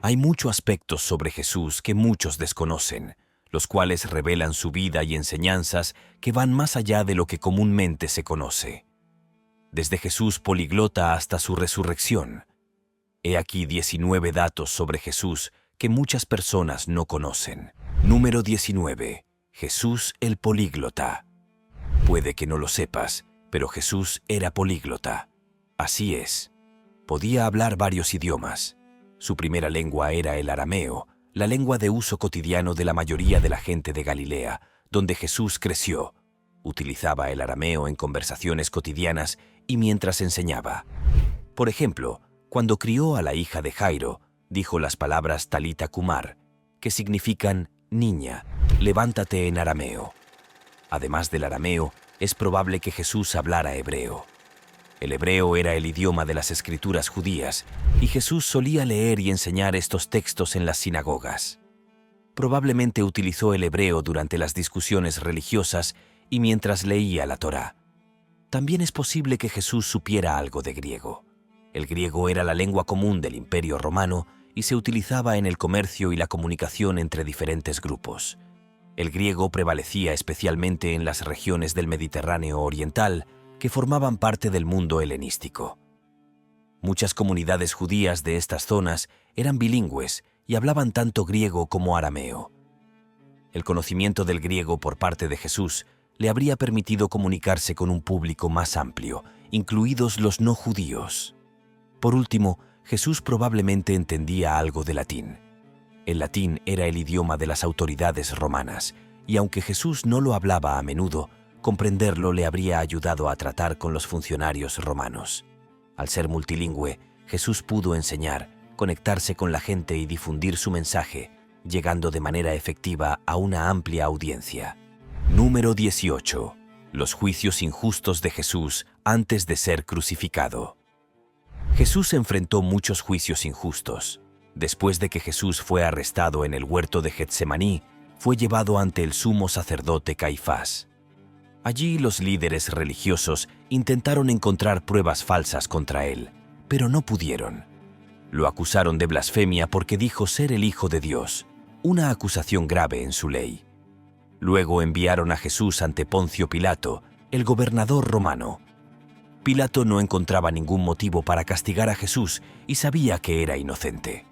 Hay muchos aspectos sobre Jesús que muchos desconocen, los cuales revelan su vida y enseñanzas que van más allá de lo que comúnmente se conoce. Desde Jesús poliglota hasta su resurrección. He aquí 19 datos sobre Jesús que muchas personas no conocen. Número 19. Jesús el políglota. Puede que no lo sepas, pero Jesús era políglota. Así es. Podía hablar varios idiomas. Su primera lengua era el arameo, la lengua de uso cotidiano de la mayoría de la gente de Galilea, donde Jesús creció. Utilizaba el arameo en conversaciones cotidianas y mientras enseñaba. Por ejemplo, cuando crió a la hija de Jairo, dijo las palabras Talita Kumar, que significan niña, levántate en arameo. Además del arameo, es probable que Jesús hablara hebreo. El hebreo era el idioma de las escrituras judías, y Jesús solía leer y enseñar estos textos en las sinagogas. Probablemente utilizó el hebreo durante las discusiones religiosas y mientras leía la Torá. También es posible que Jesús supiera algo de griego. El griego era la lengua común del Imperio Romano y se utilizaba en el comercio y la comunicación entre diferentes grupos. El griego prevalecía especialmente en las regiones del Mediterráneo oriental, que formaban parte del mundo helenístico. Muchas comunidades judías de estas zonas eran bilingües y hablaban tanto griego como arameo. El conocimiento del griego por parte de Jesús le habría permitido comunicarse con un público más amplio, incluidos los no judíos. Por último, Jesús probablemente entendía algo de latín. El latín era el idioma de las autoridades romanas, y aunque Jesús no lo hablaba a menudo, comprenderlo le habría ayudado a tratar con los funcionarios romanos. Al ser multilingüe, Jesús pudo enseñar, conectarse con la gente y difundir su mensaje, llegando de manera efectiva a una amplia audiencia. Número 18. Los juicios injustos de Jesús antes de ser crucificado. Jesús enfrentó muchos juicios injustos. Después de que Jesús fue arrestado en el huerto de Getsemaní, fue llevado ante el sumo sacerdote Caifás. Allí los líderes religiosos intentaron encontrar pruebas falsas contra él, pero no pudieron. Lo acusaron de blasfemia porque dijo ser el Hijo de Dios, una acusación grave en su ley. Luego enviaron a Jesús ante Poncio Pilato, el gobernador romano. Pilato no encontraba ningún motivo para castigar a Jesús y sabía que era inocente.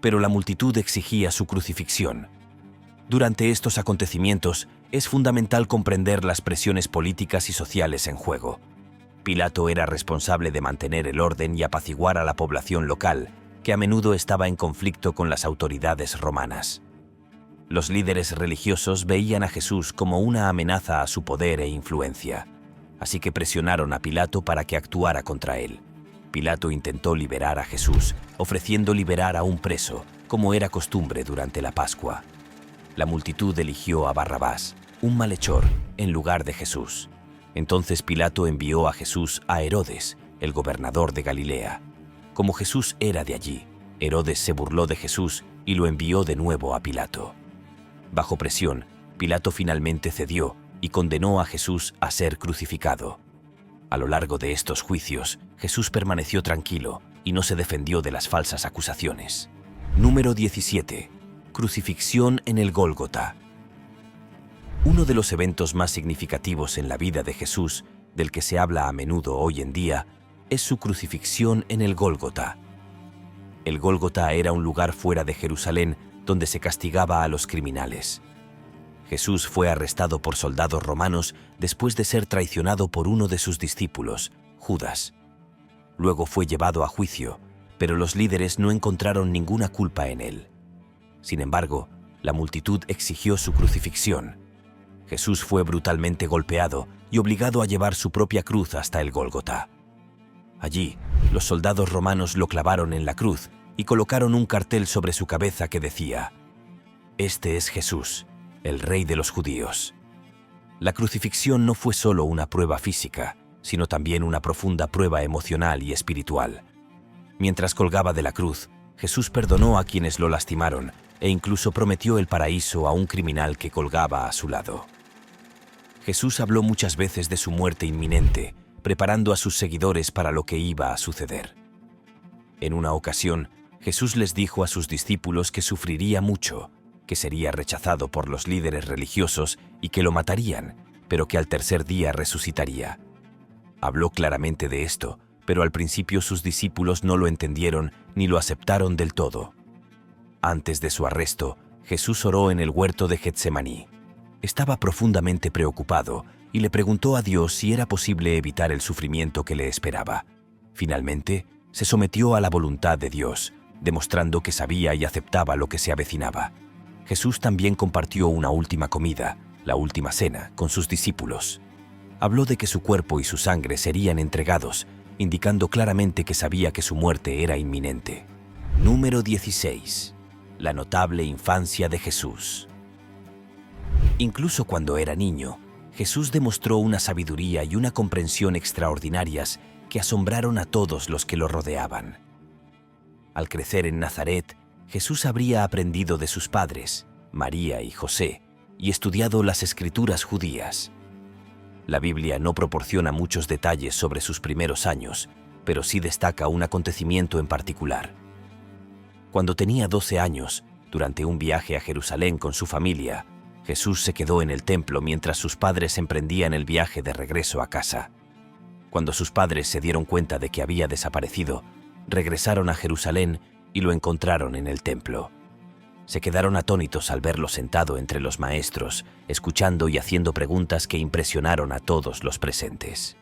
Pero la multitud exigía su crucifixión. Durante estos acontecimientos, es fundamental comprender las presiones políticas y sociales en juego. Pilato era responsable de mantener el orden y apaciguar a la población local, que a menudo estaba en conflicto con las autoridades romanas. Los líderes religiosos veían a Jesús como una amenaza a su poder e influencia, así que presionaron a Pilato para que actuara contra él. Pilato intentó liberar a Jesús, ofreciendo liberar a un preso, como era costumbre durante la Pascua. La multitud eligió a Barrabás, un malhechor, en lugar de Jesús. Entonces Pilato envió a Jesús a Herodes, el gobernador de Galilea. Como Jesús era de allí, Herodes se burló de Jesús y lo envió de nuevo a Pilato. Bajo presión, Pilato finalmente cedió y condenó a Jesús a ser crucificado. A lo largo de estos juicios, Jesús permaneció tranquilo y no se defendió de las falsas acusaciones. Número 17. Crucifixión en el Gólgota. Uno de los eventos más significativos en la vida de Jesús, del que se habla a menudo hoy en día, es su crucifixión en el Gólgota. El Gólgota era un lugar fuera de Jerusalén donde se castigaba a los criminales. Jesús fue arrestado por soldados romanos después de ser traicionado por uno de sus discípulos, Judas. Luego fue llevado a juicio, pero los líderes no encontraron ninguna culpa en él. Sin embargo, la multitud exigió su crucifixión. Jesús fue brutalmente golpeado y obligado a llevar su propia cruz hasta el Gólgota. Allí, los soldados romanos lo clavaron en la cruz y colocaron un cartel sobre su cabeza que decía: «Este es Jesús, el Rey de los Judíos». La crucifixión no fue solo una prueba física, sino también una profunda prueba emocional y espiritual. Mientras colgaba de la cruz, Jesús perdonó a quienes lo lastimaron e incluso prometió el paraíso a un criminal que colgaba a su lado. Jesús habló muchas veces de su muerte inminente, preparando a sus seguidores para lo que iba a suceder. En una ocasión, Jesús les dijo a sus discípulos que sufriría mucho, que sería rechazado por los líderes religiosos y que lo matarían, pero que al tercer día resucitaría. Habló claramente de esto, pero al principio sus discípulos no lo entendieron ni lo aceptaron del todo. Antes de su arresto, Jesús oró en el huerto de Getsemaní. Estaba profundamente preocupado y le preguntó a Dios si era posible evitar el sufrimiento que le esperaba. Finalmente, se sometió a la voluntad de Dios, demostrando que sabía y aceptaba lo que se avecinaba. Jesús también compartió una última comida, la última cena, con sus discípulos. Habló de que su cuerpo y su sangre serían entregados, indicando claramente que sabía que su muerte era inminente. Número 16. La notable infancia de Jesús. Incluso cuando era niño, Jesús demostró una sabiduría y una comprensión extraordinarias que asombraron a todos los que lo rodeaban. Al crecer en Nazaret, Jesús habría aprendido de sus padres, María y José, y estudiado las escrituras judías. La Biblia no proporciona muchos detalles sobre sus primeros años, pero sí destaca un acontecimiento en particular. Cuando tenía 12 años, durante un viaje a Jerusalén con su familia, Jesús se quedó en el templo mientras sus padres emprendían el viaje de regreso a casa. Cuando sus padres se dieron cuenta de que había desaparecido, regresaron a Jerusalén y lo encontraron en el templo. Se quedaron atónitos al verlo sentado entre los maestros, escuchando y haciendo preguntas que impresionaron a todos los presentes.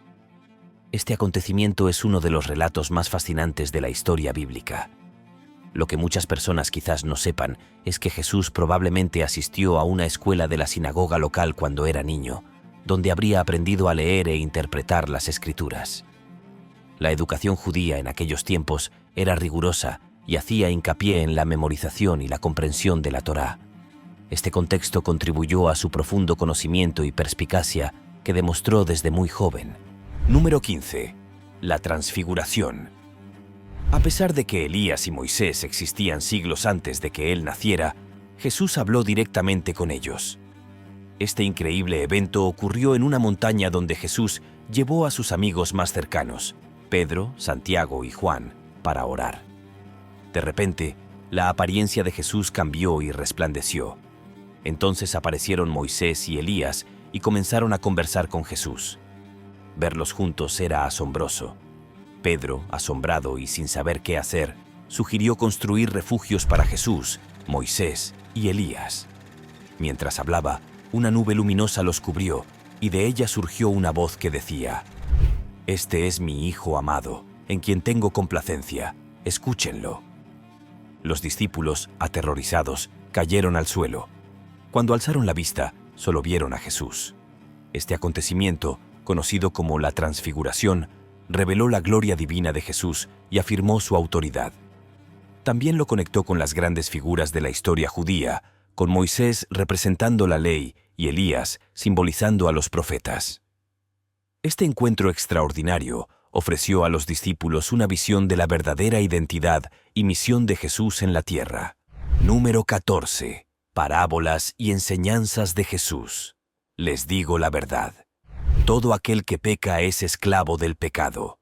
Este acontecimiento es uno de los relatos más fascinantes de la historia bíblica. Lo que muchas personas quizás no sepan es que Jesús probablemente asistió a una escuela de la sinagoga local cuando era niño, donde habría aprendido a leer e interpretar las escrituras. La educación judía en aquellos tiempos era rigurosa y hacía hincapié en la memorización y la comprensión de la Torá. Este contexto contribuyó a su profundo conocimiento y perspicacia que demostró desde muy joven. Número 15. La Transfiguración. A pesar de que Elías y Moisés existían siglos antes de que él naciera, Jesús habló directamente con ellos. Este increíble evento ocurrió en una montaña donde Jesús llevó a sus amigos más cercanos, Pedro, Santiago y Juan, para orar. De repente, la apariencia de Jesús cambió y resplandeció. Entonces aparecieron Moisés y Elías y comenzaron a conversar con Jesús. Verlos juntos era asombroso. Pedro, asombrado y sin saber qué hacer, sugirió construir refugios para Jesús, Moisés y Elías. Mientras hablaba, una nube luminosa los cubrió y de ella surgió una voz que decía: «Este es mi Hijo amado, en quien tengo complacencia, escúchenlo». Los discípulos, aterrorizados, cayeron al suelo. Cuando alzaron la vista, solo vieron a Jesús. Este acontecimiento, conocido como la Transfiguración, reveló la gloria divina de Jesús y afirmó su autoridad. También lo conectó con las grandes figuras de la historia judía, con Moisés representando la ley y Elías simbolizando a los profetas. Este encuentro extraordinario ofreció a los discípulos una visión de la verdadera identidad y misión de Jesús en la tierra. Número 14. Parábolas y enseñanzas de Jesús. Les digo la verdad. Todo aquel que peca es esclavo del pecado.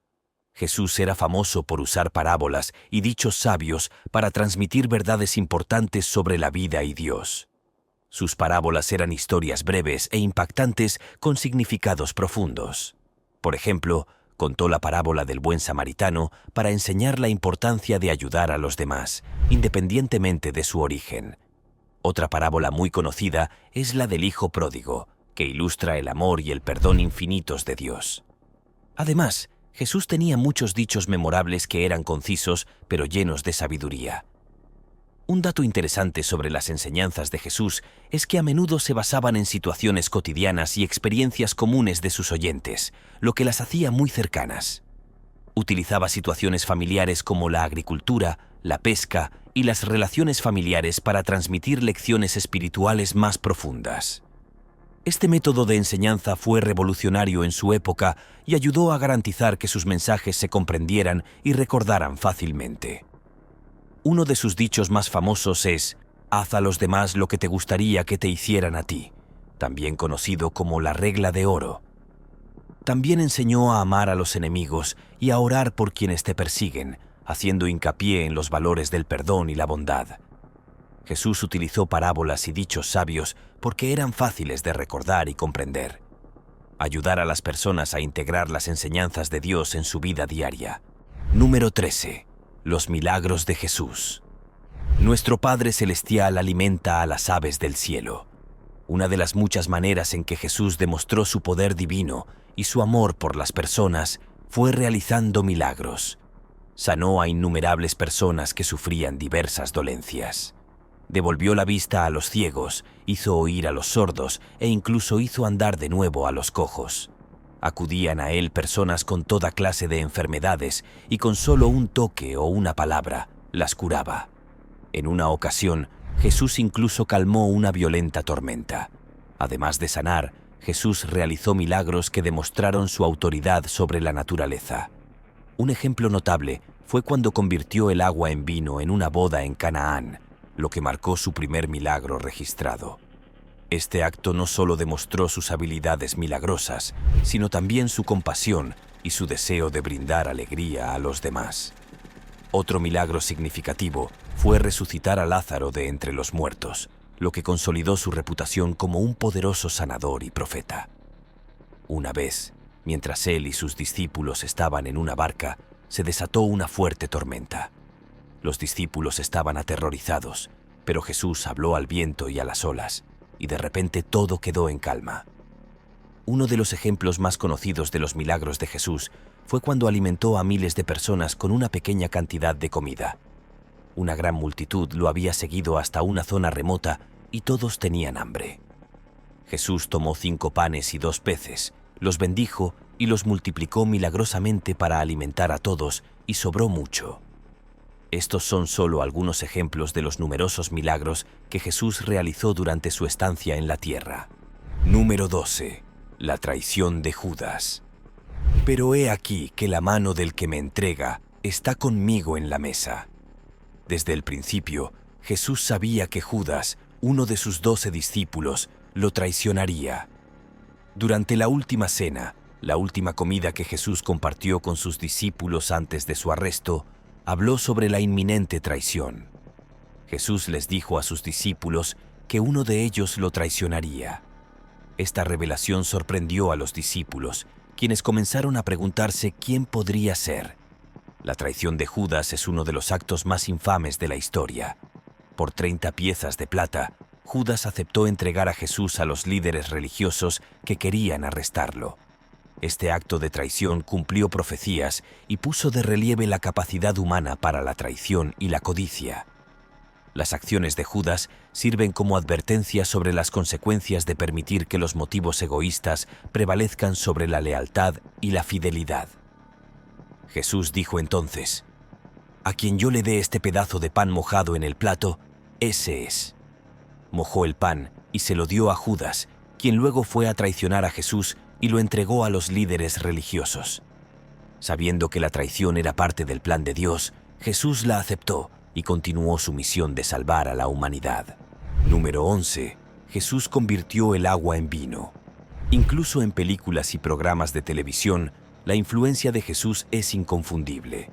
Jesús era famoso por usar parábolas y dichos sabios para transmitir verdades importantes sobre la vida y Dios. Sus parábolas eran historias breves e impactantes con significados profundos. Por ejemplo, contó la parábola del buen samaritano para enseñar la importancia de ayudar a los demás, independientemente de su origen. Otra parábola muy conocida es la del hijo pródigo, que ilustra el amor y el perdón infinitos de Dios. Además, Jesús tenía muchos dichos memorables que eran concisos, pero llenos de sabiduría. Un dato interesante sobre las enseñanzas de Jesús es que a menudo se basaban en situaciones cotidianas y experiencias comunes de sus oyentes, lo que las hacía muy cercanas. Utilizaba situaciones familiares como la agricultura, la pesca y las relaciones familiares para transmitir lecciones espirituales más profundas. Este método de enseñanza fue revolucionario en su época y ayudó a garantizar que sus mensajes se comprendieran y recordaran fácilmente. Uno de sus dichos más famosos es: «Haz a los demás lo que te gustaría que te hicieran a ti», también conocido como la regla de oro. También enseñó a amar a los enemigos y a orar por quienes te persiguen, haciendo hincapié en los valores del perdón y la bondad. Jesús utilizó parábolas y dichos sabios porque eran fáciles de recordar y comprender. Ayudar a las personas a integrar las enseñanzas de Dios en su vida diaria. Número 13. Los milagros de Jesús. Nuestro Padre Celestial alimenta a las aves del cielo. Una de las muchas maneras en que Jesús demostró su poder divino y su amor por las personas fue realizando milagros. Sanó a innumerables personas que sufrían diversas dolencias. Devolvió la vista a los ciegos, hizo oír a los sordos e incluso hizo andar de nuevo a los cojos. Acudían a él personas con toda clase de enfermedades y con solo un toque o una palabra las curaba. En una ocasión, Jesús incluso calmó una violenta tormenta. Además de sanar, Jesús realizó milagros que demostraron su autoridad sobre la naturaleza. Un ejemplo notable fue cuando convirtió el agua en vino en una boda en Canaán, lo que marcó su primer milagro registrado. Este acto no solo demostró sus habilidades milagrosas, sino también su compasión y su deseo de brindar alegría a los demás. Otro milagro significativo fue resucitar a Lázaro de entre los muertos, lo que consolidó su reputación como un poderoso sanador y profeta. Una vez, mientras él y sus discípulos estaban en una barca, se desató una fuerte tormenta. Los discípulos estaban aterrorizados, pero Jesús habló al viento y a las olas, y de repente todo quedó en calma. Uno de los ejemplos más conocidos de los milagros de Jesús fue cuando alimentó a miles de personas con una pequeña cantidad de comida. Una gran multitud lo había seguido hasta una zona remota y todos tenían hambre. Jesús tomó 5 panes y 2 peces, los bendijo y los multiplicó milagrosamente para alimentar a todos, y sobró mucho. Estos son solo algunos ejemplos de los numerosos milagros que Jesús realizó durante su estancia en la tierra. Número 12. La traición de Judas. Pero he aquí que la mano del que me entrega está conmigo en la mesa. Desde el principio, Jesús sabía que Judas, uno de sus 12 discípulos, lo traicionaría. Durante la última cena, la última comida que Jesús compartió con sus discípulos antes de su arresto, habló sobre la inminente traición. Jesús les dijo a sus discípulos que uno de ellos lo traicionaría. Esta revelación sorprendió a los discípulos, quienes comenzaron a preguntarse quién podría ser. La traición de Judas es uno de los actos más infames de la historia. Por 30 piezas de plata, Judas aceptó entregar a Jesús a los líderes religiosos que querían arrestarlo. Este acto de traición cumplió profecías y puso de relieve la capacidad humana para la traición y la codicia. Las acciones de Judas sirven como advertencia sobre las consecuencias de permitir que los motivos egoístas prevalezcan sobre la lealtad y la fidelidad. Jesús dijo entonces: «A quien yo le dé este pedazo de pan mojado en el plato, ese es». Mojó el pan y se lo dio a Judas, quien luego fue a traicionar a Jesús y lo entregó a los líderes religiosos. Sabiendo que la traición era parte del plan de Dios, Jesús la aceptó y continuó su misión de salvar a la humanidad. Número 11. Jesús convirtió el agua en vino. Incluso en películas y programas de televisión, la influencia de Jesús es inconfundible.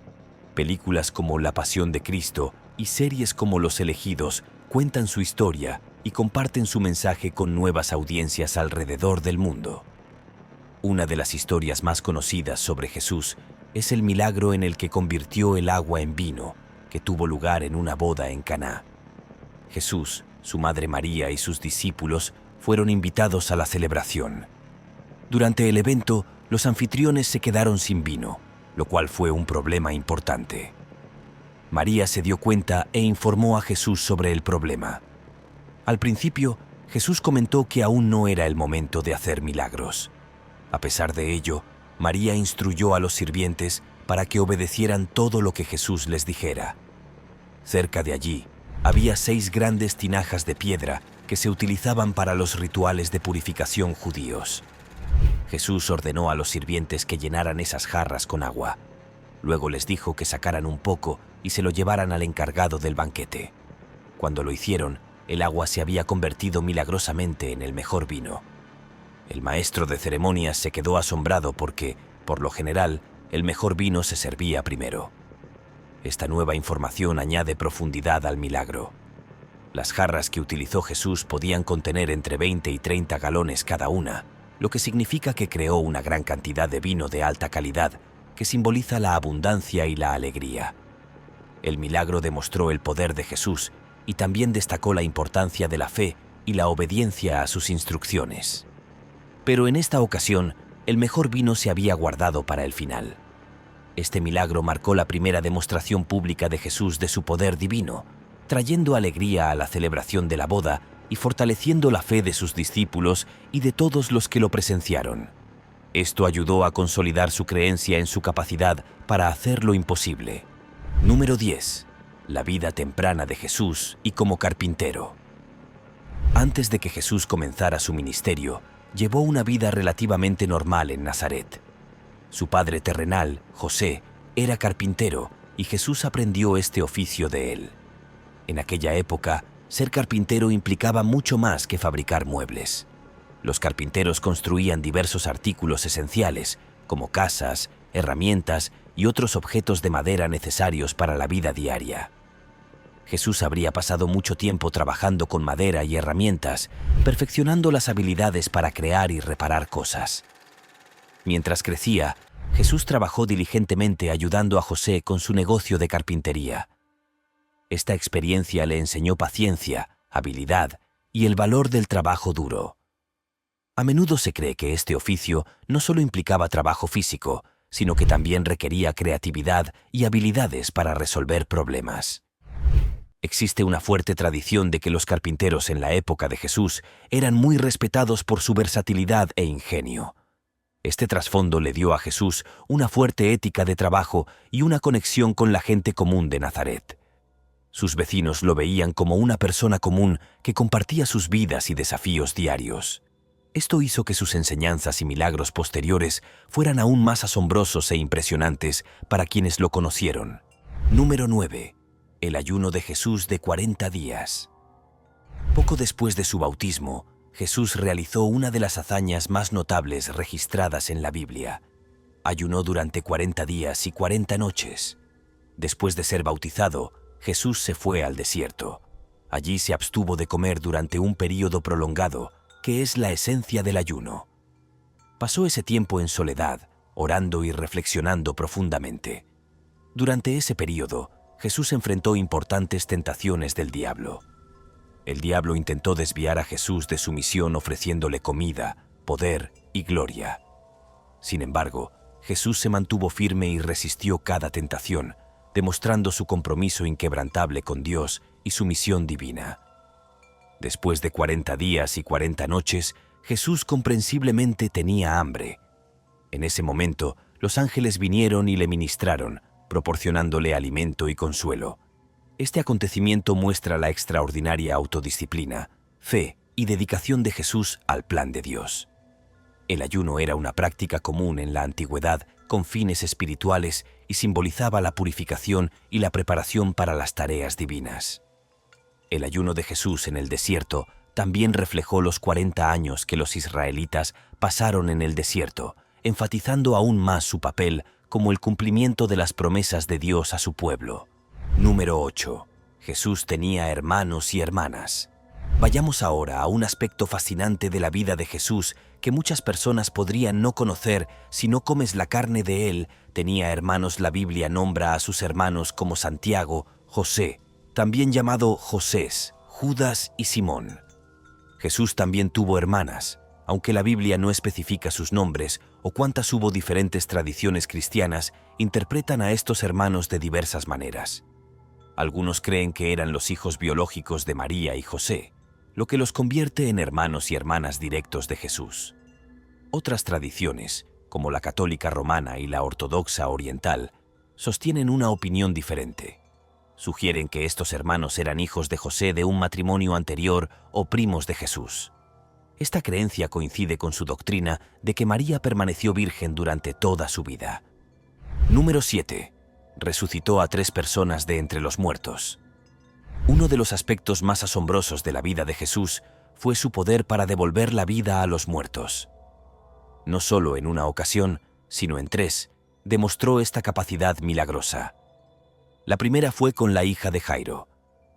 Películas como La Pasión de Cristo y series como Los Elegidos cuentan su historia y comparten su mensaje con nuevas audiencias alrededor del mundo. Una de las historias más conocidas sobre Jesús es el milagro en el que convirtió el agua en vino, que tuvo lugar en una boda en Caná. Jesús, su madre María y sus discípulos fueron invitados a la celebración. Durante el evento, los anfitriones se quedaron sin vino, lo cual fue un problema importante. María se dio cuenta e informó a Jesús sobre el problema. Al principio, Jesús comentó que aún no era el momento de hacer milagros. A pesar de ello, María instruyó a los sirvientes para que obedecieran todo lo que Jesús les dijera. Cerca de allí, había 6 grandes tinajas de piedra que se utilizaban para los rituales de purificación judíos. Jesús ordenó a los sirvientes que llenaran esas jarras con agua. Luego les dijo que sacaran un poco y se lo llevaran al encargado del banquete. Cuando lo hicieron, el agua se había convertido milagrosamente en el mejor vino. El maestro de ceremonias se quedó asombrado porque, por lo general, el mejor vino se servía primero. Esta nueva información añade profundidad al milagro. Las jarras que utilizó Jesús podían contener entre 20 y 30 galones cada una, lo que significa que creó una gran cantidad de vino de alta calidad que simboliza la abundancia y la alegría. El milagro demostró el poder de Jesús y también destacó la importancia de la fe y la obediencia a sus instrucciones. Pero en esta ocasión, el mejor vino se había guardado para el final. Este milagro marcó la primera demostración pública de Jesús de su poder divino, trayendo alegría a la celebración de la boda y fortaleciendo la fe de sus discípulos y de todos los que lo presenciaron. Esto ayudó a consolidar su creencia en su capacidad para hacer lo imposible. Número 10. La vida temprana de Jesús y como carpintero. Antes de que Jesús comenzara su ministerio, llevó una vida relativamente normal en Nazaret. Su padre terrenal, José, era carpintero y Jesús aprendió este oficio de él. En aquella época, ser carpintero implicaba mucho más que fabricar muebles. Los carpinteros construían diversos artículos esenciales, como casas, herramientas y otros objetos de madera necesarios para la vida diaria. Jesús habría pasado mucho tiempo trabajando con madera y herramientas, perfeccionando las habilidades para crear y reparar cosas. Mientras crecía, Jesús trabajó diligentemente ayudando a José con su negocio de carpintería. Esta experiencia le enseñó paciencia, habilidad y el valor del trabajo duro. A menudo se cree que este oficio no solo implicaba trabajo físico, sino que también requería creatividad y habilidades para resolver problemas. Existe una fuerte tradición de que los carpinteros en la época de Jesús eran muy respetados por su versatilidad e ingenio. Este trasfondo le dio a Jesús una fuerte ética de trabajo y una conexión con la gente común de Nazaret. Sus vecinos lo veían como una persona común que compartía sus vidas y desafíos diarios. Esto hizo que sus enseñanzas y milagros posteriores fueran aún más asombrosos e impresionantes para quienes lo conocieron. Número 9. El ayuno de Jesús de 40 días. Poco después de su bautismo, Jesús realizó una de las hazañas más notables registradas en la Biblia. Ayunó durante 40 días y 40 noches. Después de ser bautizado, Jesús se fue al desierto. Allí se abstuvo de comer durante un período prolongado, que es la esencia del ayuno. Pasó ese tiempo en soledad, orando y reflexionando profundamente. Durante ese período, Jesús enfrentó importantes tentaciones del diablo. El diablo intentó desviar a Jesús de su misión ofreciéndole comida, poder y gloria. Sin embargo, Jesús se mantuvo firme y resistió cada tentación, demostrando su compromiso inquebrantable con Dios y su misión divina. Después de 40 días y 40 noches, Jesús comprensiblemente tenía hambre. En ese momento, los ángeles vinieron y le ministraron, proporcionándole alimento y consuelo. Este acontecimiento muestra la extraordinaria autodisciplina, fe y dedicación de Jesús al plan de Dios. El ayuno era una práctica común en la antigüedad con fines espirituales y simbolizaba la purificación y la preparación para las tareas divinas. El ayuno de Jesús en el desierto también reflejó los 40 años que los israelitas pasaron en el desierto, enfatizando aún más su papel como el cumplimiento de las promesas de Dios a su pueblo. Número 8. Jesús tenía hermanos y hermanas. Vayamos ahora a un aspecto fascinante de la vida de Jesús que muchas personas podrían no conocer si no comes la carne de él. Tenía hermanos. La Biblia nombra a sus hermanos como Santiago, José, también llamado Josés, Judas y Simón. Jesús también tuvo hermanas, aunque la Biblia no especifica sus nombres o cuántas hubo. Diferentes tradiciones cristianas interpretan a estos hermanos de diversas maneras. Algunos creen que eran los hijos biológicos de María y José, lo que los convierte en hermanos y hermanas directos de Jesús. Otras tradiciones, como la católica romana y la ortodoxa oriental, sostienen una opinión diferente. Sugieren que estos hermanos eran hijos de José de un matrimonio anterior o primos de Jesús. Esta creencia coincide con su doctrina de que María permaneció virgen durante toda su vida. Número 7. Resucitó a 3 personas de entre los muertos. Uno de los aspectos más asombrosos de la vida de Jesús fue su poder para devolver la vida a los muertos. No solo en una ocasión, sino en 3, demostró esta capacidad milagrosa. La primera fue con la hija de Jairo.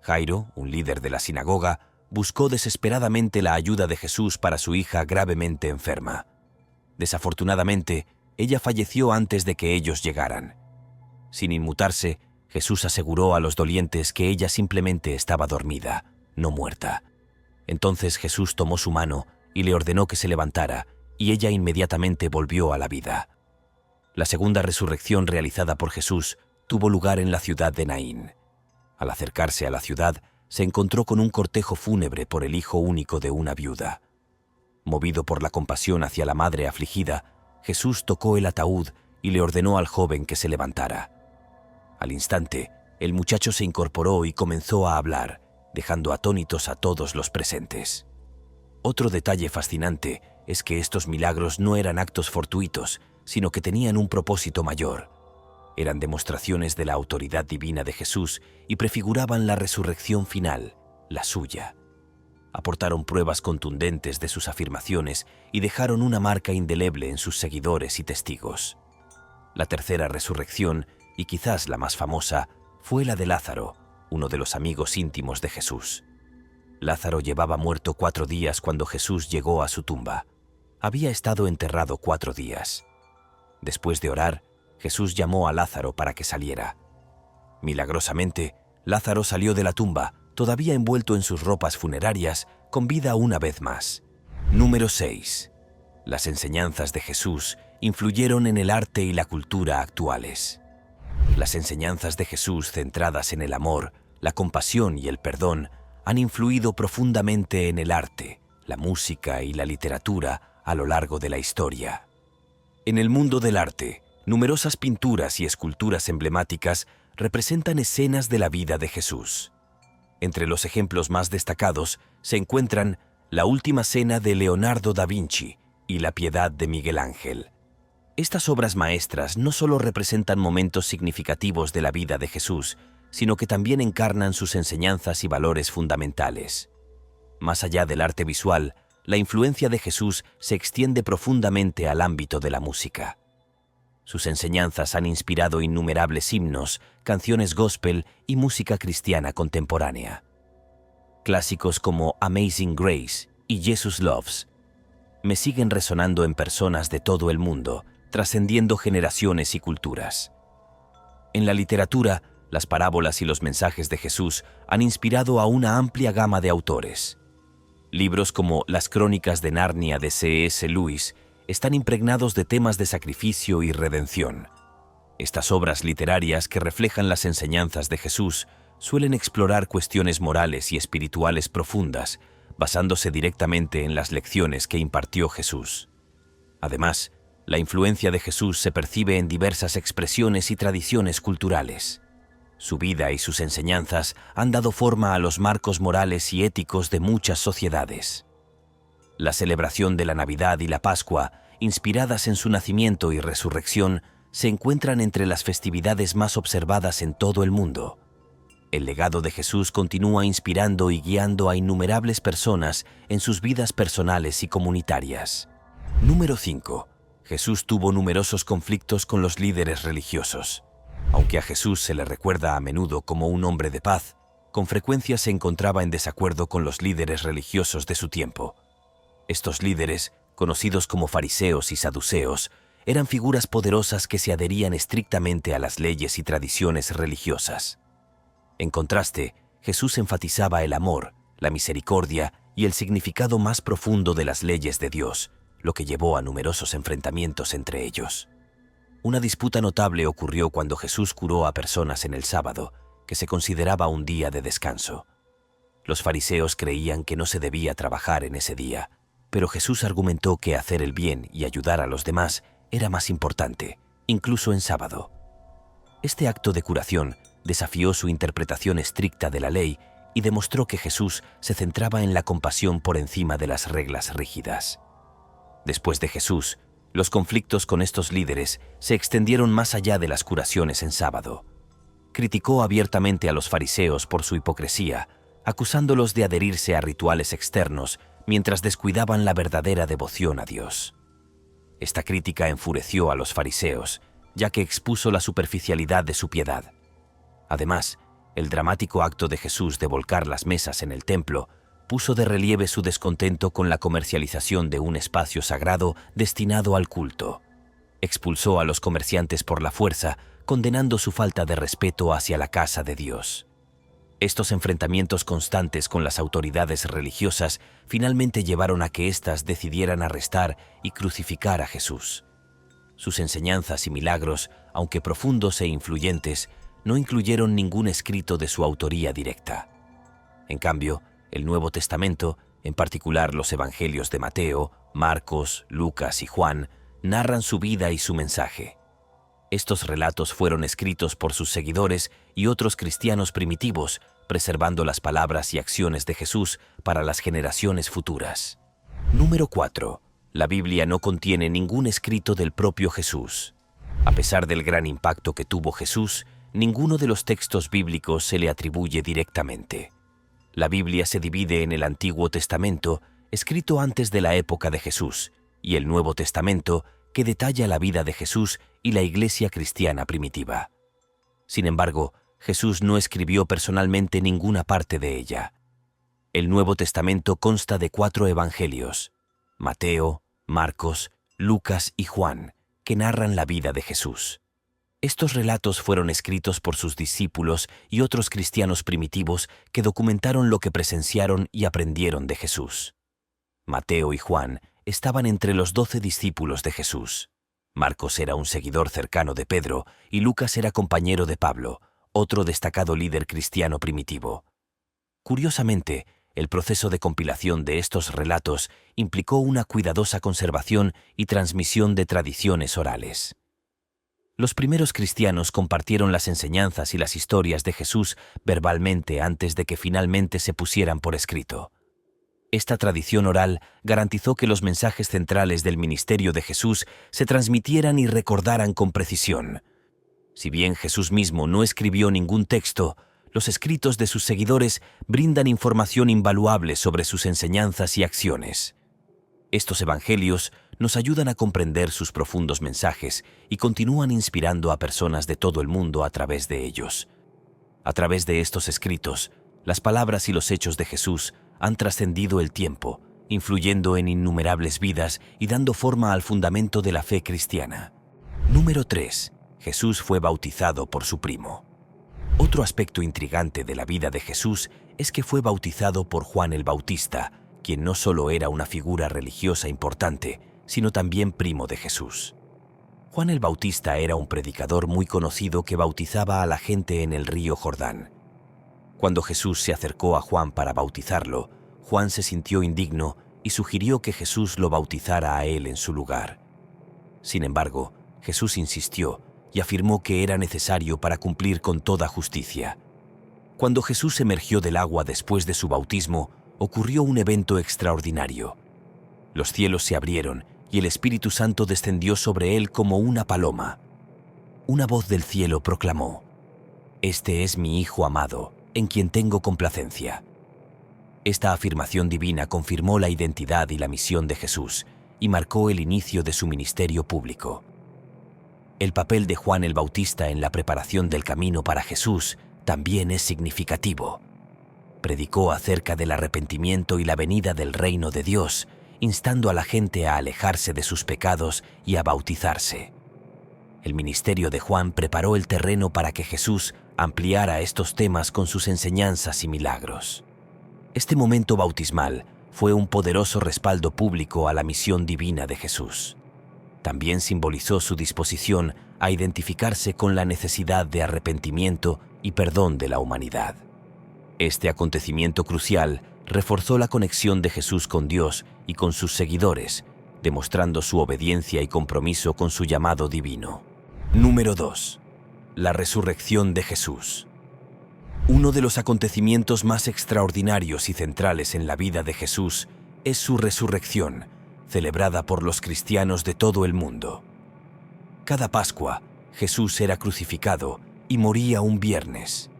Jairo, un líder de la sinagoga, buscó desesperadamente la ayuda de Jesús para su hija gravemente enferma. Desafortunadamente, ella falleció antes de que ellos llegaran. Sin inmutarse, Jesús aseguró a los dolientes que ella simplemente estaba dormida, no muerta. Entonces Jesús tomó su mano y le ordenó que se levantara, y ella inmediatamente volvió a la vida. La segunda resurrección realizada por Jesús tuvo lugar en la ciudad de Naín. Al acercarse a la ciudad, se encontró con un cortejo fúnebre por el hijo único de una viuda. Movido por la compasión hacia la madre afligida, Jesús tocó el ataúd y le ordenó al joven que se levantara. Al instante, el muchacho se incorporó y comenzó a hablar, dejando atónitos a todos los presentes. Otro detalle fascinante es que estos milagros no eran actos fortuitos, sino que tenían un propósito mayor. Eran demostraciones de la autoridad divina de Jesús y prefiguraban la resurrección final, la suya. Aportaron pruebas contundentes de sus afirmaciones y dejaron una marca indeleble en sus seguidores y testigos. La tercera resurrección, y quizás la más famosa, fue la de Lázaro, uno de los amigos íntimos de Jesús. Lázaro llevaba muerto 4 días cuando Jesús llegó a su tumba. Había estado enterrado 4 días. Después de orar, Jesús llamó a Lázaro para que saliera. Milagrosamente, Lázaro salió de la tumba, todavía envuelto en sus ropas funerarias, con vida una vez más. Número 6. Las enseñanzas de Jesús influyeron en el arte y la cultura actuales. Las enseñanzas de Jesús centradas en el amor, la compasión y el perdón han influido profundamente en el arte, la música y la literatura a lo largo de la historia. En el mundo del arte, numerosas pinturas y esculturas emblemáticas representan escenas de la vida de Jesús. Entre los ejemplos más destacados se encuentran La Última Cena de Leonardo da Vinci y La Piedad de Miguel Ángel. Estas obras maestras no solo representan momentos significativos de la vida de Jesús, sino que también encarnan sus enseñanzas y valores fundamentales. Más allá del arte visual, la influencia de Jesús se extiende profundamente al ámbito de la música. Sus enseñanzas han inspirado innumerables himnos, canciones gospel y música cristiana contemporánea. Clásicos como Amazing Grace y Jesus Loves me siguen resonando en personas de todo el mundo, trascendiendo generaciones y culturas. En la literatura, las parábolas y los mensajes de Jesús han inspirado a una amplia gama de autores. Libros como Las Crónicas de Narnia de C.S. Lewis están impregnados de temas de sacrificio y redención. Estas obras literarias que reflejan las enseñanzas de Jesús suelen explorar cuestiones morales y espirituales profundas, basándose directamente en las lecciones que impartió Jesús. Además, la influencia de Jesús se percibe en diversas expresiones y tradiciones culturales. Su vida y sus enseñanzas han dado forma a los marcos morales y éticos de muchas sociedades. La celebración de la Navidad y la Pascua, inspiradas en su nacimiento y resurrección, se encuentran entre las festividades más observadas en todo el mundo. El legado de Jesús continúa inspirando y guiando a innumerables personas en sus vidas personales y comunitarias. Número 5. Jesús tuvo numerosos conflictos con los líderes religiosos. Aunque a Jesús se le recuerda a menudo como un hombre de paz, con frecuencia se encontraba en desacuerdo con los líderes religiosos de su tiempo. Estos líderes, conocidos como fariseos y saduceos, eran figuras poderosas que se adherían estrictamente a las leyes y tradiciones religiosas. En contraste, Jesús enfatizaba el amor, la misericordia y el significado más profundo de las leyes de Dios, lo que llevó a numerosos enfrentamientos entre ellos. Una disputa notable ocurrió cuando Jesús curó a personas en el sábado, que se consideraba un día de descanso. Los fariseos creían que no se debía trabajar en ese día, pero Jesús argumentó que hacer el bien y ayudar a los demás era más importante, incluso en sábado. Este acto de curación desafió su interpretación estricta de la ley y demostró que Jesús se centraba en la compasión por encima de las reglas rígidas. Después de Jesús, los conflictos con estos líderes se extendieron más allá de las curaciones en sábado. Criticó abiertamente a los fariseos por su hipocresía, acusándolos de adherirse a rituales externos mientras descuidaban la verdadera devoción a Dios. Esta crítica enfureció a los fariseos, ya que expuso la superficialidad de su piedad. Además, el dramático acto de Jesús de volcar las mesas en el templo puso de relieve su descontento con la comercialización de un espacio sagrado destinado al culto. Expulsó a los comerciantes por la fuerza, condenando su falta de respeto hacia la casa de Dios. Estos enfrentamientos constantes con las autoridades religiosas finalmente llevaron a que éstas decidieran arrestar y crucificar a Jesús. Sus enseñanzas y milagros, aunque profundos e influyentes, no incluyeron ningún escrito de su autoría directa. En cambio, el Nuevo Testamento, en particular los Evangelios de Mateo, Marcos, Lucas y Juan, narran su vida y su mensaje. Estos relatos fueron escritos por sus seguidores y otros cristianos primitivos, preservando las palabras y acciones de Jesús para las generaciones futuras. Número 4. La Biblia no contiene ningún escrito del propio Jesús. A pesar del gran impacto que tuvo Jesús, ninguno de los textos bíblicos se le atribuye directamente. La Biblia se divide en el Antiguo Testamento, escrito antes de la época de Jesús, y el Nuevo Testamento, que detalla la vida de Jesús y la iglesia cristiana primitiva. Sin embargo, Jesús no escribió personalmente ninguna parte de ella. El Nuevo Testamento consta de 4 evangelios: Mateo, Marcos, Lucas y Juan, que narran la vida de Jesús. Estos relatos fueron escritos por sus discípulos y otros cristianos primitivos que documentaron lo que presenciaron y aprendieron de Jesús. Mateo y Juan estaban entre los 12 discípulos de Jesús. Marcos era un seguidor cercano de Pedro y Lucas era compañero de Pablo, otro destacado líder cristiano primitivo. Curiosamente, el proceso de compilación de estos relatos implicó una cuidadosa conservación y transmisión de tradiciones orales. Los primeros cristianos compartieron las enseñanzas y las historias de Jesús verbalmente antes de que finalmente se pusieran por escrito. Esta tradición oral garantizó que los mensajes centrales del ministerio de Jesús se transmitieran y recordaran con precisión. Si bien Jesús mismo no escribió ningún texto, los escritos de sus seguidores brindan información invaluable sobre sus enseñanzas y acciones. Estos evangelios nos ayudan a comprender sus profundos mensajes y continúan inspirando a personas de todo el mundo a través de ellos. A través de estos escritos, las palabras y los hechos de Jesús han trascendido el tiempo, influyendo en innumerables vidas y dando forma al fundamento de la fe cristiana. Número 3. Jesús fue bautizado por su primo. Otro aspecto intrigante de la vida de Jesús es que fue bautizado por Juan el Bautista, quien no solo era una figura religiosa importante, sino también primo de Jesús. Juan el Bautista era un predicador muy conocido que bautizaba a la gente en el río Jordán. Cuando Jesús se acercó a Juan para bautizarlo, Juan se sintió indigno y sugirió que Jesús lo bautizara a él en su lugar. Sin embargo, Jesús insistió y afirmó que era necesario para cumplir con toda justicia. Cuando Jesús emergió del agua después de su bautismo, ocurrió un evento extraordinario. Los cielos se abrieron y el Espíritu Santo descendió sobre él como una paloma. Una voz del cielo proclamó: «Este es mi Hijo amado, en quien tengo complacencia». Esta afirmación divina confirmó la identidad y la misión de Jesús y marcó el inicio de su ministerio público. El papel de Juan el Bautista en la preparación del camino para Jesús también es significativo. Predicó acerca del arrepentimiento y la venida del reino de Dios, instando a la gente a alejarse de sus pecados y a bautizarse. El ministerio de Juan preparó el terreno para que Jesús ampliara estos temas con sus enseñanzas y milagros. Este momento bautismal fue un poderoso respaldo público a la misión divina de Jesús. También simbolizó su disposición a identificarse con la necesidad de arrepentimiento y perdón de la humanidad. Este acontecimiento crucial reforzó la conexión de Jesús con Dios y con sus seguidores, demostrando su obediencia y compromiso con su llamado divino. Número 2. La resurrección de Jesús. Uno de los acontecimientos más extraordinarios y centrales en la vida de Jesús es su resurrección, celebrada por los cristianos de todo el mundo. Cada Pascua, Jesús era crucificado y moría un viernes.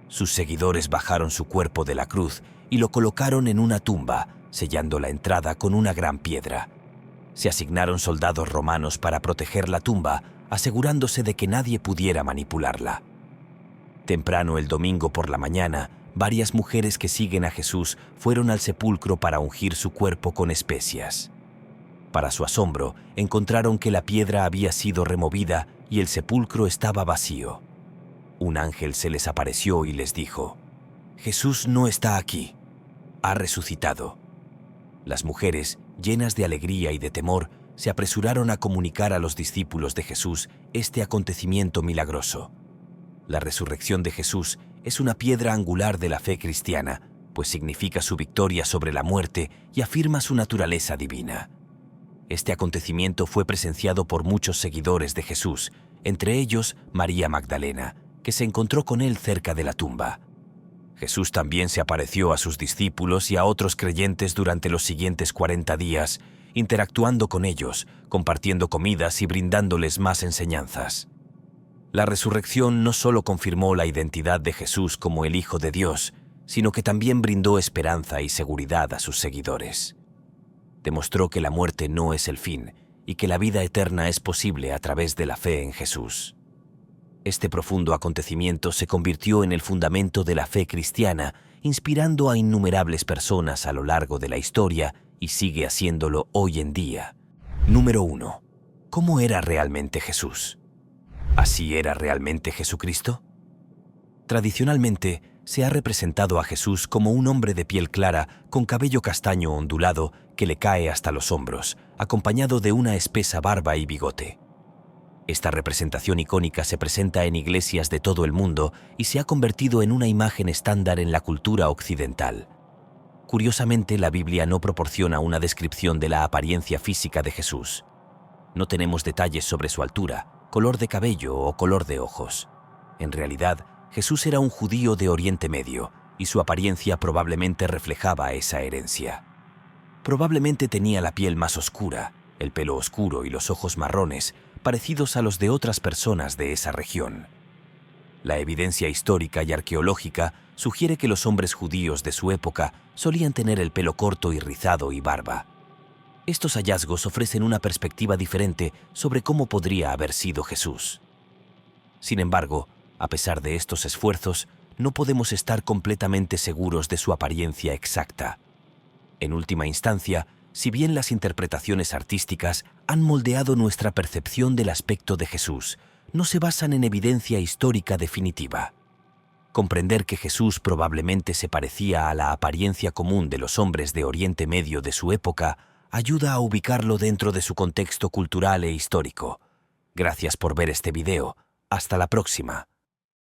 Sus seguidores bajaron su cuerpo de la cruz y lo colocaron en una tumba, sellando la entrada con una gran piedra. Se asignaron soldados romanos para proteger la tumba, asegurándose de que nadie pudiera manipularla. Temprano el domingo por la mañana, varias mujeres que siguen a Jesús fueron al sepulcro para ungir su cuerpo con especias. Para su asombro, encontraron que la piedra había sido removida y el sepulcro estaba vacío. Un ángel se les apareció y les dijo: «Jesús no está aquí, ha resucitado». Las mujeres, llenas de alegría y de temor, se apresuraron a comunicar a los discípulos de Jesús este acontecimiento milagroso. La resurrección de Jesús es una piedra angular de la fe cristiana, pues significa su victoria sobre la muerte y afirma su naturaleza divina. Este acontecimiento fue presenciado por muchos seguidores de Jesús, entre ellos María Magdalena, que se encontró con él cerca de la tumba. Jesús también se apareció a sus discípulos y a otros creyentes durante los siguientes 40 días, interactuando con ellos, compartiendo comidas y brindándoles más enseñanzas. La resurrección no solo confirmó la identidad de Jesús como el Hijo de Dios, sino que también brindó esperanza y seguridad a sus seguidores. Demostró que la muerte no es el fin y que la vida eterna es posible a través de la fe en Jesús. Este profundo acontecimiento se convirtió en el fundamento de la fe cristiana, inspirando a innumerables personas a lo largo de la historia y sigue haciéndolo hoy en día. Número 1. ¿Cómo era realmente Jesús? ¿Así era realmente Jesucristo? Tradicionalmente, se ha representado a Jesús como un hombre de piel clara, con cabello castaño ondulado que le cae hasta los hombros, acompañado de una espesa barba y bigote. Esta representación icónica se presenta en iglesias de todo el mundo y se ha convertido en una imagen estándar en la cultura occidental. Curiosamente, la Biblia no proporciona una descripción de la apariencia física de Jesús. No tenemos detalles sobre su altura, color de cabello o color de ojos. En realidad, Jesús era un judío de Oriente Medio y su apariencia probablemente reflejaba esa herencia. Probablemente tenía la piel más oscura, el pelo oscuro y los ojos marrones, parecidos a los de otras personas de esa región. La evidencia histórica y arqueológica sugiere que los hombres judíos de su época solían tener el pelo corto y rizado y barba. Estos hallazgos ofrecen una perspectiva diferente sobre cómo podría haber sido Jesús. Sin embargo, a pesar de estos esfuerzos, no podemos estar completamente seguros de su apariencia exacta. En última instancia, si bien las interpretaciones artísticas han moldeado nuestra percepción del aspecto de Jesús, no se basan en evidencia histórica definitiva. Comprender que Jesús probablemente se parecía a la apariencia común de los hombres de Oriente Medio de su época ayuda a ubicarlo dentro de su contexto cultural e histórico. Gracias por ver este video. Hasta la próxima.